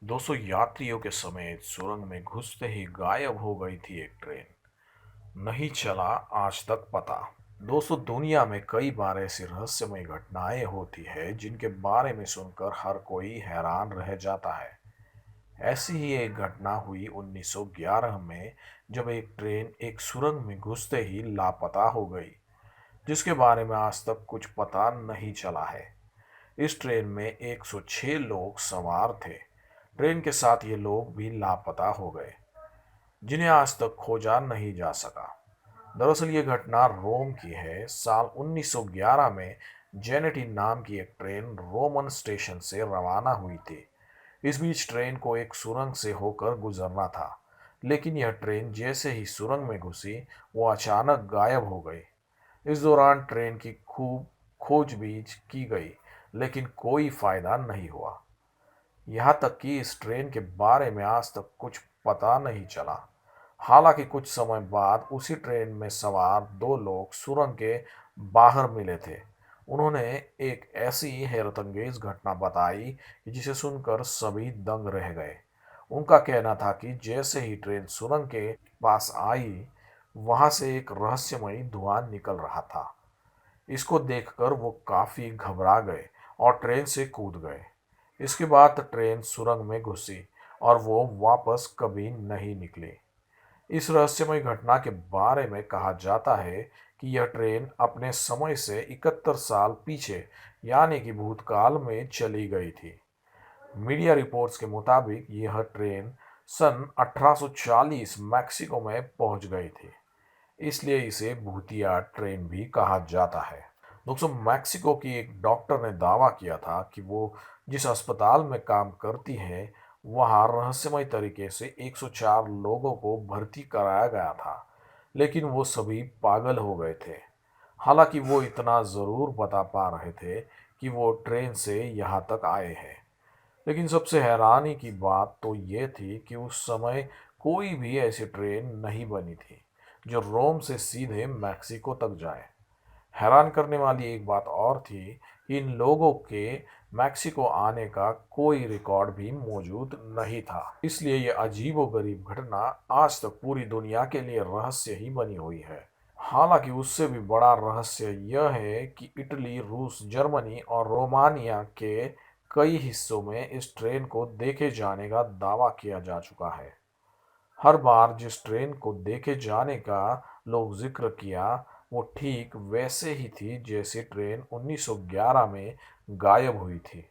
200 यात्रियों के समेत सुरंग में घुसते ही गायब हो गई थी एक ट्रेन। नहीं चला आज तक पता। दोस्तों, दुनिया में कई बार ऐसी रहस्यमय घटनाएं होती है जिनके बारे में सुनकर हर कोई हैरान रह जाता है। ऐसी ही एक घटना हुई 1911 में, जब एक ट्रेन एक सुरंग में घुसते ही लापता हो गई, जिसके बारे में आज तक कुछ पता नहीं चला है। इस ट्रेन में 106 लोग सवार थे। ट्रेन के साथ ये लोग भी लापता हो गए, जिन्हें आज तक खोजा नहीं जा सका। दरअसल ये घटना रोम की है। साल 1911 में जेनेटी नाम की एक ट्रेन रोमन स्टेशन से रवाना हुई थी। इस बीच ट्रेन को एक सुरंग से होकर गुजरना था, लेकिन यह ट्रेन जैसे ही सुरंग में घुसी, वो अचानक गायब हो गई। इस दौरान ट्रेन की खूब खोजबीन की गई, लेकिन कोई फायदा नहीं हुआ। यहाँ तक कि इस ट्रेन के बारे में आज तक कुछ पता नहीं चला। हालांकि कुछ समय बाद उसी ट्रेन में सवार दो लोग सुरंग के बाहर मिले थे। उन्होंने एक ऐसी हैरतअंगेज घटना बताई कि जिसे सुनकर सभी दंग रह गए। उनका कहना था कि जैसे ही ट्रेन सुरंग के पास आई, वहां से एक रहस्यमयी धुआं निकल रहा था। इसको देखकर वो काफी घबरा गए और ट्रेन से कूद गए। इसके बाद ट्रेन सुरंग में घुसी और वो वापस कभी नहीं निकली। इस रहस्यमय घटना के बारे में कहा जाता है कि यह ट्रेन अपने समय से 71 साल पीछे, यानी कि भूतकाल में चली गई थी। मीडिया रिपोर्ट्स के मुताबिक यह ट्रेन सन 1840 मैक्सिको में पहुंच गई थी, इसलिए इसे भूतिया ट्रेन भी कहा जाता है। दोस्तों, मैक्सिको की एक डॉक्टर ने दावा किया था कि वो जिस अस्पताल में काम करती है, वहां रहस्यमय तरीके से 104 लोगों को भर्ती कराया गया था, लेकिन वो सभी पागल हो गए थे। हालांकि वो इतना ज़रूर बता पा रहे थे कि वो ट्रेन से यहाँ तक आए हैं। लेकिन सबसे हैरानी की बात तो ये थी कि उस समय कोई भी ऐसी ट्रेन नहीं बनी थी जो रोम से सीधे मैक्सिको तक जाए। हैरान करने वाली एक बात और थी कि इन लोगों के मैक्सिको आने का कोई रिकॉर्ड भी मौजूद नहीं था। इसलिए ये अजीबोगरीब घटना आज तक पूरी दुनिया के लिए रहस्य ही बनी हुई है। हालांकि उससे भी बड़ा रहस्य यह है कि इटली, रूस, जर्मनी और रोमानिया के कई हिस्सों में इस ट्रेन को देखे जाने का दावा किया जा चुका है। हर बार जिस ट्रेन को देखे जाने का लोग जिक्र किया, वो ठीक वैसे ही थी जैसे ट्रेन 1911 में गायब हुई थी।